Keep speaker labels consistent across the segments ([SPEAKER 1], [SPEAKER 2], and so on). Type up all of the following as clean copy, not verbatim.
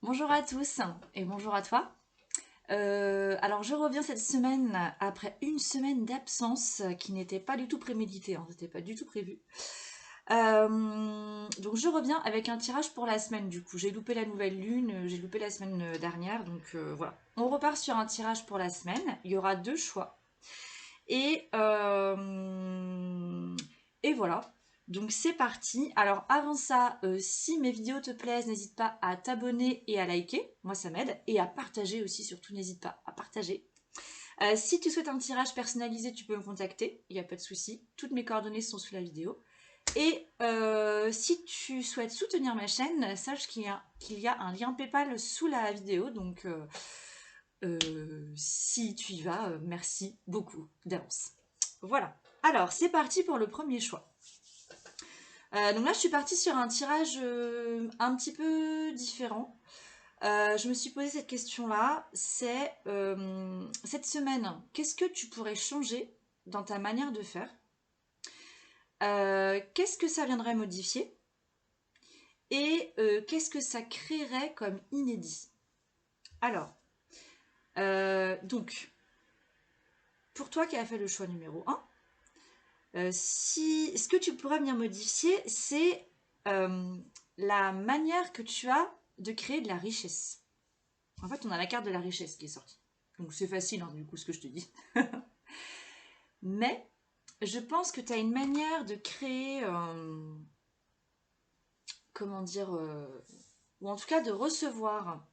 [SPEAKER 1] Bonjour à tous et bonjour à toi. Alors je reviens cette semaine après une semaine d'absence qui n'était pas du tout préméditée, hein, c'était pas du tout prévu. Donc je reviens avec un tirage pour la semaine du coup. J'ai loupé la nouvelle lune, j'ai loupé la semaine dernière, donc voilà. On repart sur un tirage pour la semaine. Il y aura deux choix. Et, euh, et voilà. Donc c'est parti. Alors avant ça, si mes vidéos te plaisent, n'hésite pas à t'abonner et à liker. Moi ça m'aide. Et à partager aussi, surtout n'hésite pas à partager. Si tu souhaites un tirage personnalisé, tu peux me contacter. Il n'y a pas de souci. Toutes mes coordonnées sont sous la vidéo. Et si tu souhaites soutenir ma chaîne, sache qu'il y a un lien PayPal sous la vidéo. Donc si tu y vas, merci beaucoup d'avance. Voilà. Alors, c'est parti pour le premier choix. Donc là, je suis partie sur un tirage un petit peu différent. Je me suis posé cette question-là. C'est cette semaine, qu'est-ce que tu pourrais changer dans ta manière de faire? Qu'est-ce que ça viendrait modifier? Et qu'est-ce que ça créerait comme inédit? Alors, donc, pour toi qui as fait le choix numéro un. Si ce que tu pourrais venir modifier, c'est euh, la manière que tu as de créer de la richesse. En fait, on a la carte de la richesse qui est sortie. Donc c'est facile, hein, du coup, ce que je te dis. Mais je pense que tu as une manière de créer, comment dire, ou en tout cas de recevoir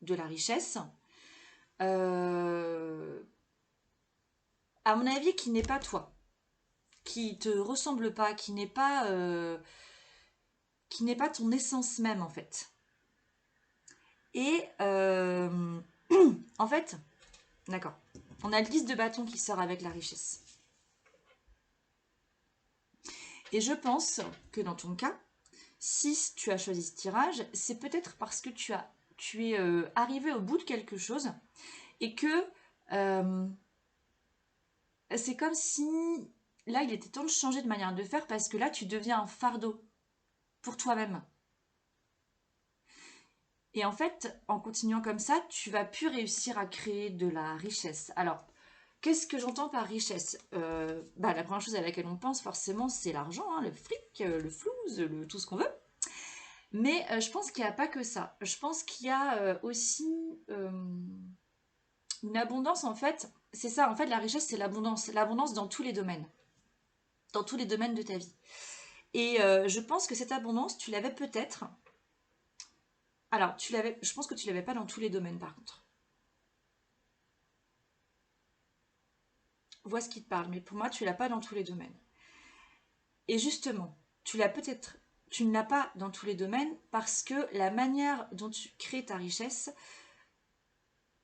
[SPEAKER 1] de la richesse, euh, à mon avis, qui n'est pas toi, qui te ressemble pas, qui n'est pas ton essence même en fait. Et en fait, d'accord, on a le 10 de bâton qui sort avec la richesse. Et je pense que dans ton cas, si tu as choisi ce tirage, c'est peut-être parce que tu es arrivé au bout de quelque chose et que euh, c'est comme si là il était temps de changer de manière de faire parce que là tu deviens un fardeau pour toi-même. Et en fait, en continuant comme ça, tu vas plus réussir à créer de la richesse. Alors, qu'est-ce que j'entends par richesse? La première chose à laquelle on pense forcément, c'est l'argent, hein, le fric, le flouze, tout ce qu'on veut. Mais je pense qu'il n'y a pas que ça. Je pense qu'il y a aussi une abondance, en fait. C'est ça, en fait, la richesse, c'est l'abondance. L'abondance dans tous les domaines. Dans tous les domaines de ta vie. Et je pense que cette abondance, tu l'avais peut-être. Alors, je pense que tu l'avais pas dans tous les domaines, par contre. Vois ce qui te parle, mais pour moi, tu l'as pas dans tous les domaines. Et justement, tu ne l'as pas dans tous les domaines parce que la manière dont tu crées ta richesse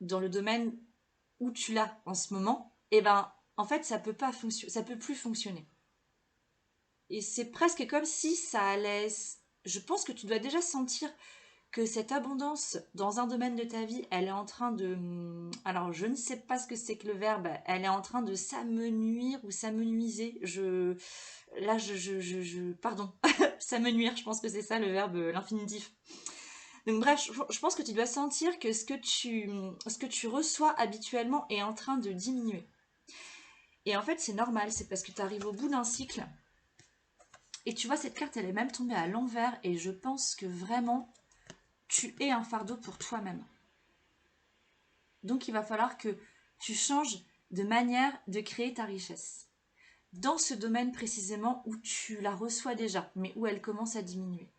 [SPEAKER 1] dans le domaine où tu l'as en ce moment, eh ben, en fait, ça peut plus fonctionner. Et c'est presque comme si ça allait. Je pense que tu dois déjà sentir que cette abondance dans un domaine de ta vie, elle est en train de... Alors, je ne sais pas ce que c'est que le verbe, elle est en train de s'amenuire ou s'amenuiser. Là, pardon, s'amenuire, je pense que c'est ça le verbe, l'infinitif. Donc bref, je pense que tu dois sentir que ce que tu reçois habituellement est en train de diminuer. Et en fait, c'est normal, c'est parce que tu arrives au bout d'un cycle. Et tu vois, cette carte, elle est même tombée à l'envers. Et je pense que vraiment, tu es un fardeau pour toi-même. Donc il va falloir que tu changes de manière de créer ta richesse. Dans ce domaine précisément où tu la reçois déjà, mais où elle commence à diminuer.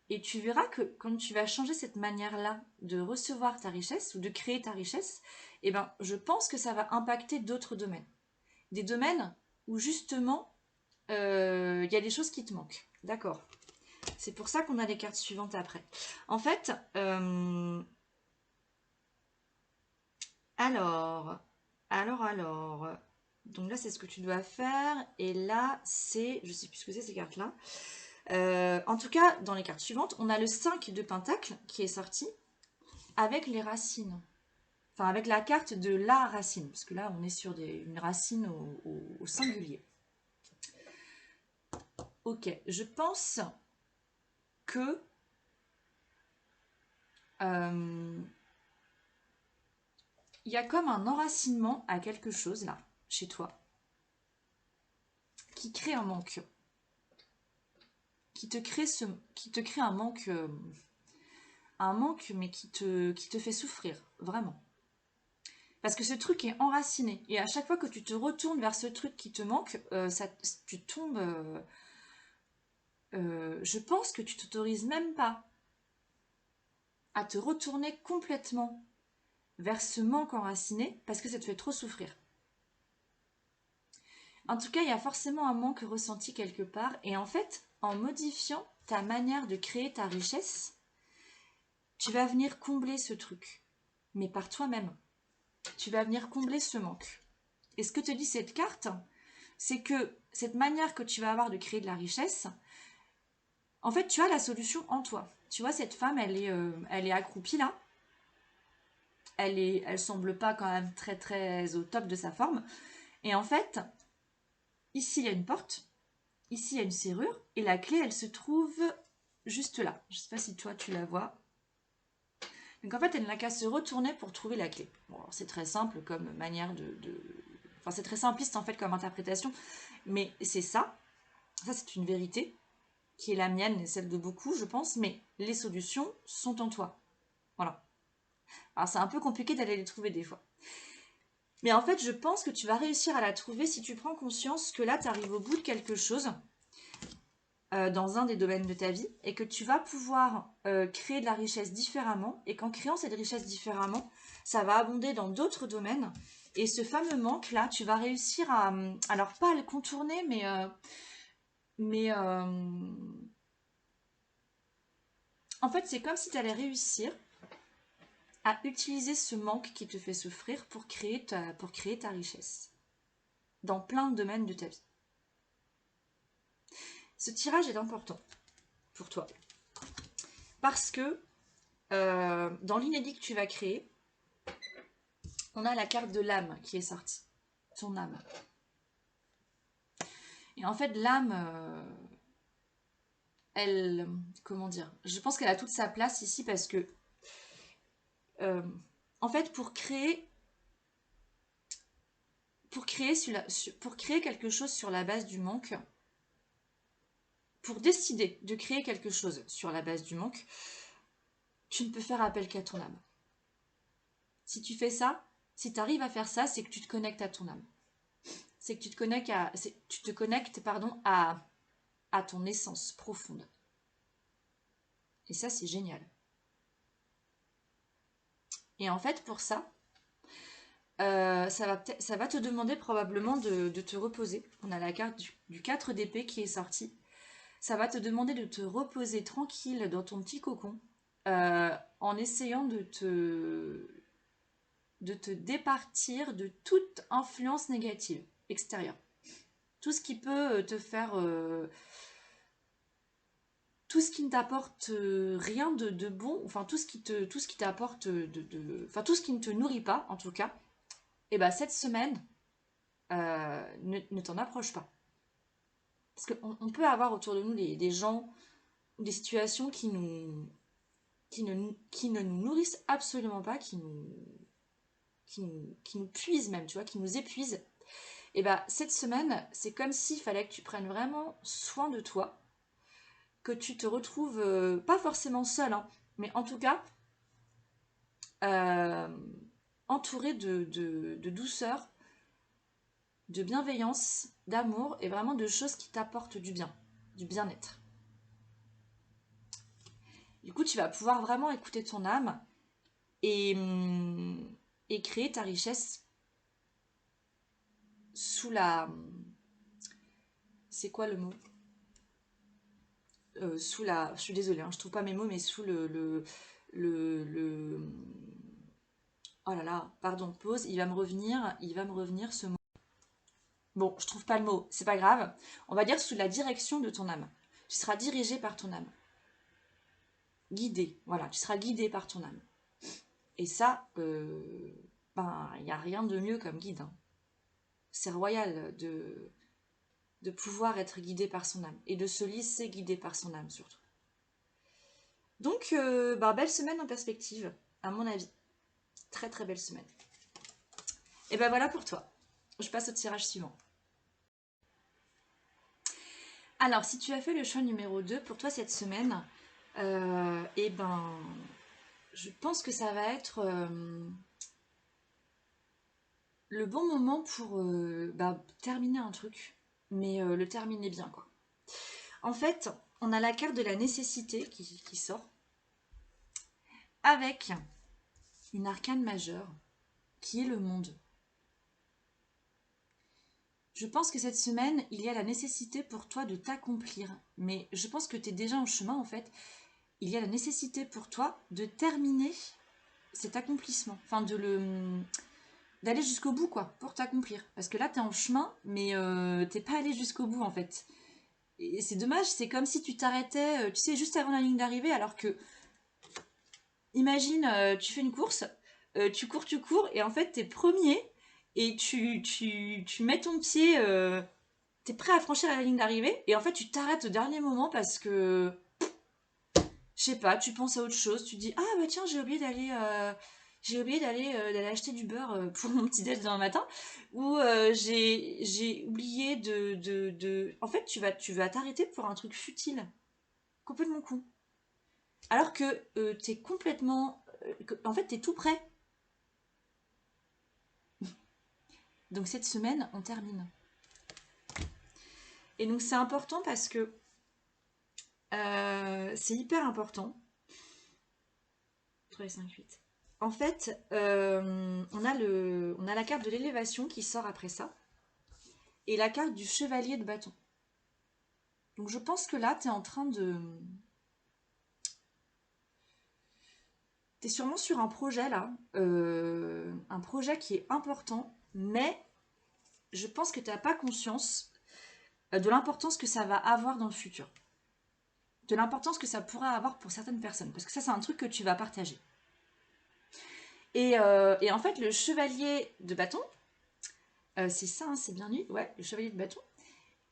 [SPEAKER 1] Et tu verras que quand tu vas changer cette manière-là de recevoir ta richesse ou de créer ta richesse, eh ben, je pense que ça va impacter d'autres domaines. Des domaines où justement, il y a des choses qui te manquent. D'accord. C'est pour ça qu'on a les cartes suivantes après. En fait, alors, alors. Donc là, c'est ce que tu dois faire. Et là, c'est, je sais plus ce que c'est ces cartes-là. En tout cas, dans les cartes suivantes, on a le 5 de Pentacle qui est sorti avec les racines. Enfin, avec la carte de la racine. Parce que là, on est sur une racine au singulier. Ok, je pense que il y a comme un enracinement à quelque chose là, chez toi, qui crée un manque, qui te crée un manque, mais qui te fait souffrir, vraiment. Parce que ce truc est enraciné. Et à chaque fois que tu te retournes vers ce truc qui te manque, tu tombes... je pense que tu t'autorises même pas à te retourner complètement vers ce manque enraciné parce que ça te fait trop souffrir. En tout cas, il y a forcément un manque ressenti quelque part. Et en fait, en modifiant ta manière de créer ta richesse, tu vas venir combler ce truc. Mais par toi-même. Tu vas venir combler ce manque. Et ce que te dit cette carte, c'est que cette manière que tu vas avoir de créer de la richesse, en fait, tu as la solution en toi. Tu vois, cette femme, elle est accroupie là. Elle semble pas quand même très très au top de sa forme. Et en fait, ici il y a une porte, ici il y a une serrure, et la clé, elle se trouve juste là. Je sais pas si toi tu la vois. Donc en fait, elle n'a qu'à se retourner pour trouver la clé. Bon, c'est très simple comme manière Enfin, c'est très simpliste en fait comme interprétation, mais c'est ça. Ça, c'est une vérité qui est la mienne et celle de beaucoup, je pense, mais les solutions sont en toi. Voilà. Alors, c'est un peu compliqué d'aller les trouver des fois. Mais en fait, je pense que tu vas réussir à la trouver si tu prends conscience que là, tu arrives au bout de quelque chose dans un des domaines de ta vie et que tu vas pouvoir créer de la richesse différemment et qu'en créant cette richesse différemment, ça va abonder dans d'autres domaines. Et ce fameux manque-là, tu vas réussir à... Alors, pas à le contourner, mais en fait, c'est comme si tu allais réussir à utiliser ce manque qui te fait souffrir pour créer ta richesse dans plein de domaines de ta vie. Ce tirage est important pour toi parce que dans l'inédit que tu vas créer, on a la carte de l'âme qui est sortie, ton âme. Et en fait, l'âme, elle, comment dire, je pense qu'elle a toute sa place ici parce que, en fait, pour créer quelque chose sur la base du manque, pour décider de créer quelque chose sur la base du manque, tu ne peux faire appel qu'à ton âme. Si tu fais ça, si tu arrives à faire ça, c'est que tu te connectes à ton âme. C'est que tu te connectes à ton essence profonde. Et ça, c'est génial. Et en fait, pour ça, ça va te demander probablement de te reposer. On a la carte du 4 d'épée qui est sortie. Ça va te demander de te reposer tranquille dans ton petit cocon en essayant de te départir de toute influence négative extérieure. Tout ce qui peut te faire... tout ce qui ne t'apporte rien de bon, enfin tout ce qui t'apporte enfin tout ce qui ne te nourrit pas en tout cas, et ben cette semaine ne t'en approche pas. Parce qu'on peut avoir autour de nous des gens ou des situations qui ne nous nourrissent absolument pas, qui nous puisent même, tu vois, qui nous épuisent. Et bah cette semaine, c'est comme s'il fallait que tu prennes vraiment soin de toi, que tu te retrouves pas forcément seul, hein, mais en tout cas euh, entouré de douceur, de bienveillance, d'amour et vraiment de choses qui t'apportent du bien, du bien-être. Du coup, tu vas pouvoir vraiment écouter ton âme et, et créer ta richesse sous la... C'est quoi le mot sous la... Je suis désolée, hein, je trouve pas mes mots, mais sous le... Oh là là, pardon, pause, il va me revenir ce mot. Bon, je trouve pas le mot, c'est pas grave. On va dire sous la direction de ton âme. Tu seras dirigé par ton âme. Guidé, voilà, tu seras guidé par ton âme. Et ça, ben, il n'y a rien de mieux comme guide. Hein. C'est royal de pouvoir être guidé par son âme et de se laisser guider par son âme surtout. Donc, belle semaine en perspective, à mon avis. Très très belle semaine. Et ben voilà pour toi. Je passe au tirage suivant. Alors, si tu as fait le choix numéro 2 pour toi cette semaine, et ben, je pense que ça va être le bon moment pour terminer un truc, mais le terminer bien, quoi. En fait, on a la carte de la nécessité qui sort, avec une arcane majeure, qui est le monde. Je pense que cette semaine, il y a la nécessité pour toi de t'accomplir, mais je pense que tu es déjà en chemin, en fait. Il y a la nécessité pour toi de terminer cet accomplissement, enfin d'aller jusqu'au bout, quoi, pour t'accomplir. Parce que là, tu es en chemin, mais t'es pas allé jusqu'au bout, en fait. Et c'est dommage, c'est comme si tu t'arrêtais, tu sais, juste avant la ligne d'arrivée, alors que, imagine, tu fais une course, tu cours, et en fait, t'es premier, et tu mets ton pied, t'es prêt à franchir la ligne d'arrivée, et en fait, tu t'arrêtes au dernier moment parce que, je sais pas, tu penses à autre chose, tu dis, ah bah tiens, j'ai oublié d'aller acheter du beurre pour mon petit déj demain matin, ou j'ai oublié En fait, tu vas t'arrêter pour un truc futile, complètement con. Alors que t'es complètement... en fait, t'es tout prêt. Donc cette semaine, on termine. Et donc c'est important parce que c'est hyper important. 3 et 5, 8. En fait, on a la carte de l'élévation qui sort après ça. Et la carte du chevalier de bâton. Donc je pense que là, tu es en train de... Tu es sûrement sur un projet là. Un projet qui est important. Mais je pense que tu n'as pas conscience de l'importance que ça va avoir dans le futur. De l'importance que ça pourra avoir pour certaines personnes. Parce que ça, c'est un truc que tu vas partager. Et en fait, le chevalier de bâton, c'est ça, hein, c'est bien lui, ouais, le chevalier de bâton,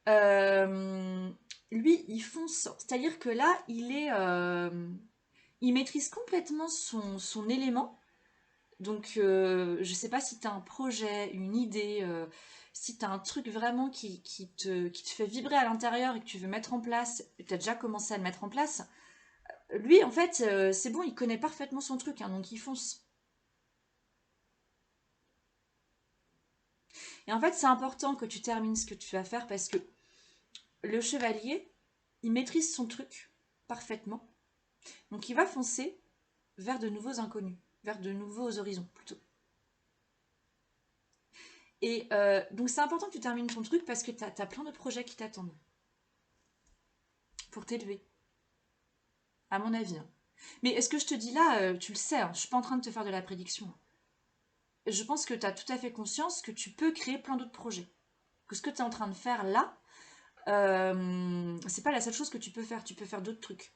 [SPEAKER 1] euh, lui, il fonce. C'est-à-dire que là, il maîtrise complètement son élément. Donc, je sais pas si tu as un projet, une idée, si tu as un truc vraiment qui te fait vibrer à l'intérieur et que tu veux mettre en place, et tu as déjà commencé à le mettre en place. Lui, en fait, c'est bon, il connaît parfaitement son truc, hein, donc il fonce. Et en fait, c'est important que tu termines ce que tu vas faire parce que le chevalier, il maîtrise son truc parfaitement. Donc, il va foncer vers de nouveaux inconnus, vers de nouveaux horizons plutôt. Et donc c'est important que tu termines ton truc parce que tu as plein de projets qui t'attendent pour t'élever, à mon avis, hein. Mais est-ce que je te dis là, tu le sais, hein, je ne suis pas en train de te faire de la prédiction. Je pense que tu as tout à fait conscience que tu peux créer plein d'autres projets. Que ce que tu es en train de faire là, c'est pas la seule chose que tu peux faire d'autres trucs.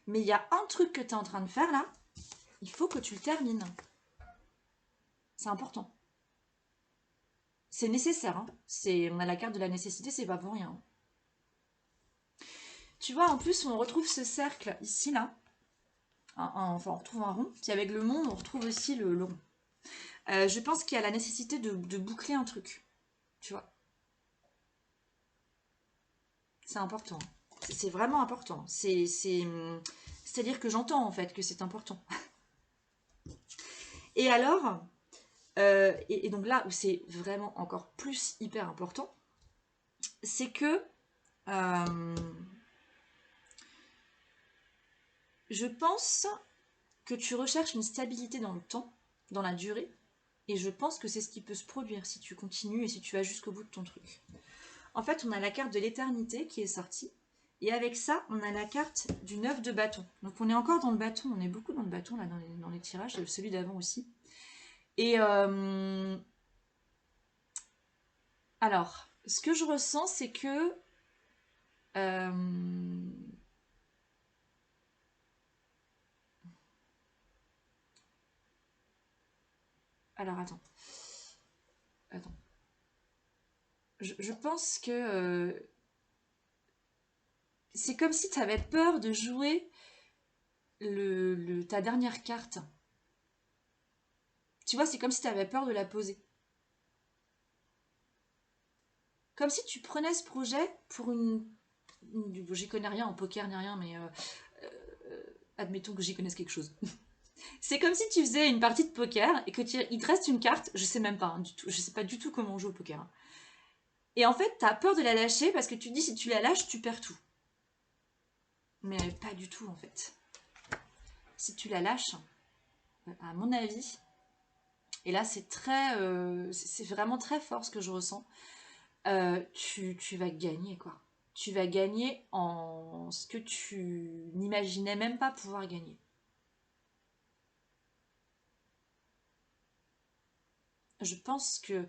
[SPEAKER 1] Mais il y a un truc que tu es en train de faire là, il faut que tu le termines. C'est important. C'est nécessaire, hein. On a la carte de la nécessité, c'est pas pour rien. Tu vois, en plus, on retrouve ce cercle ici, là. Enfin, on retrouve un rond. Puis avec le monde, on retrouve aussi le rond. Je pense qu'il y a la nécessité de boucler un truc. Tu vois. C'est important. C'est vraiment important. C'est-à-dire que j'entends, en fait, que c'est important. Et alors, et donc là où c'est vraiment encore plus hyper important, c'est que je pense que tu recherches une stabilité dans le temps, dans la durée, et je pense que c'est ce qui peut se produire si tu continues et si tu vas jusqu'au bout de ton truc. En fait, on a la carte de l'éternité qui est sortie, et avec ça, on a la carte du 9 de bâton. Donc on est encore dans le bâton, on est beaucoup dans le bâton là dans les tirages, celui d'avant aussi. Et alors, ce que je ressens, c'est que euh, alors attends. Je pense que c'est comme si tu avais peur de jouer ta dernière carte. Tu vois, c'est comme si tu avais peur de la poser. Comme si tu prenais ce projet pour j'y connais rien en poker ni rien, mais admettons que j'y connaisse quelque chose. C'est comme si tu faisais une partie de poker et il te reste une carte, je sais même pas hein, du tout, je sais pas du tout comment on joue au poker. Hein. Et en fait, t'as peur de la lâcher parce que tu te dis si tu la lâches, tu perds tout. Mais pas du tout en fait. Si tu la lâches, à mon avis, et là c'est c'est vraiment très fort ce que je ressens, tu vas gagner quoi. Tu vas gagner en ce que tu n'imaginais même pas pouvoir gagner. Je pense que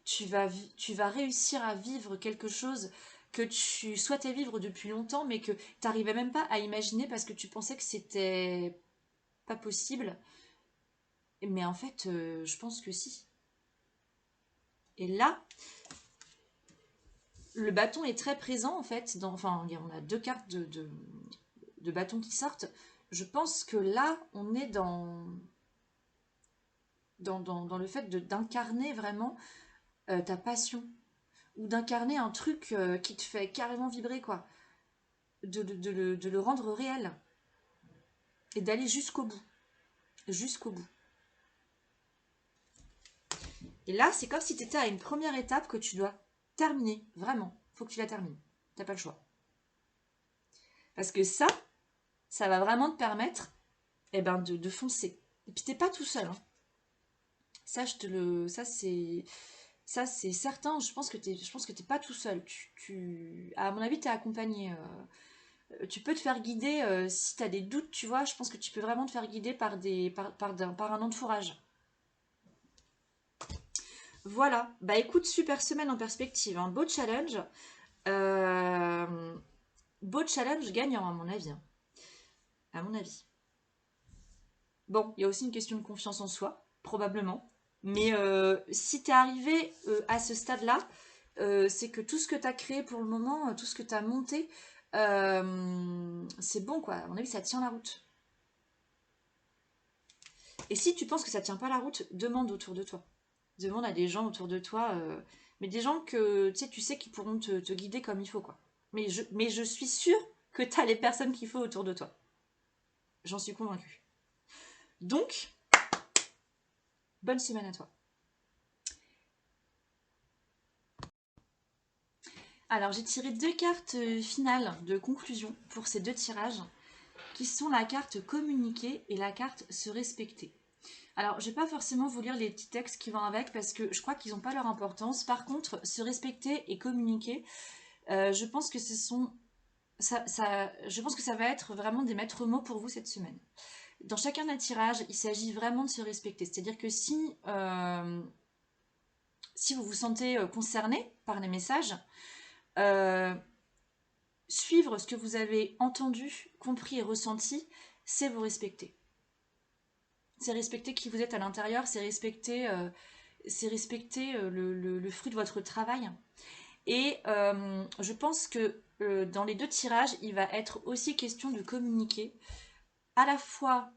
[SPEAKER 1] tu vas réussir à vivre quelque chose que tu souhaitais vivre depuis longtemps, mais que tu n'arrivais même pas à imaginer parce que tu pensais que c'était pas possible. Mais en fait, je pense que si. Et là, le bâton est très présent en fait. Enfin, on a deux cartes de bâton qui sortent. Je pense que là, on est dans le fait d'incarner vraiment ta passion ou d'incarner un truc qui te fait carrément vibrer, quoi. De le rendre réel et d'aller jusqu'au bout. Jusqu'au bout. Et là, c'est comme si tu étais à une première étape que tu dois terminer. Vraiment. Faut que tu la termines. T'as pas le choix. Parce que ça va vraiment te permettre de foncer. Et puis t'es pas tout seul. Hein. Ça, ça c'est certain. Je pense que t'es pas tout seul. À mon avis, t'es accompagné. Tu peux te faire guider si tu as des doutes, tu vois. Je pense que tu peux vraiment te faire guider par un entourage. Voilà. Bah écoute, super semaine en perspective. Un beau challenge. Euh, Beau challenge gagnant, à mon avis. Hein. À mon avis. Bon, il y a aussi une question de confiance en soi, probablement. Mais si tu es arrivé à ce stade-là, c'est que tout ce que tu as créé pour le moment, tout ce que tu as monté, c'est bon, quoi. À mon avis, ça tient la route. Et si tu penses que ça tient pas la route, demande autour de toi. Demande à des gens autour de toi, mais des gens que tu sais qui pourront te guider comme il faut, quoi. Mais je suis sûre que tu as les personnes qu'il faut autour de toi. J'en suis convaincue. Donc, bonne semaine à toi. Alors, j'ai tiré deux cartes finales de conclusion pour ces deux tirages, qui sont la carte communiquer et la carte se respecter. Alors, je ne vais pas forcément vous lire les petits textes qui vont avec parce que je crois qu'ils n'ont pas leur importance. Par contre, se respecter et communiquer, je pense que je pense que ça va être vraiment des maîtres mots pour vous cette semaine. Dans chacun des tirages, il s'agit vraiment de se respecter. C'est-à-dire que si vous vous sentez concerné par les messages, euh, suivre ce que vous avez entendu, compris et ressenti, c'est vous respecter. C'est respecter qui vous êtes à l'intérieur, c'est respecter, le fruit de votre travail. Et je pense que dans les deux tirages, il va être aussi question de communiquer. À la fois,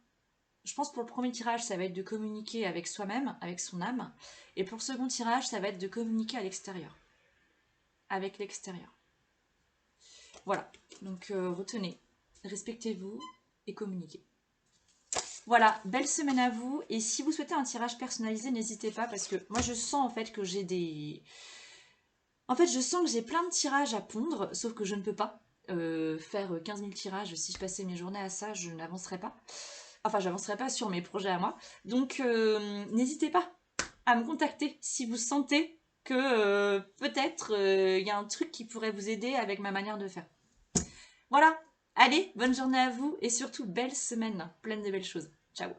[SPEAKER 1] je pense pour le premier tirage, ça va être de communiquer avec soi-même, avec son âme. Et pour le second tirage, ça va être de communiquer à l'extérieur. Avec l'extérieur. Voilà. Donc retenez, respectez-vous et communiquez. Voilà, belle semaine à vous. Et si vous souhaitez un tirage personnalisé, n'hésitez pas parce que moi je sens en fait que j'ai des... En fait, je sens que j'ai plein de tirages à pondre, sauf que je ne peux pas faire 15 000 tirages. Si je passais mes journées à ça, je n'avancerais pas. Enfin, j'avancerais pas sur mes projets à moi. Donc, n'hésitez pas à me contacter si vous sentez que peut-être il y a un truc qui pourrait vous aider avec ma manière de faire. Voilà, allez, bonne journée à vous et surtout belle semaine, pleine de belles choses. Ciao.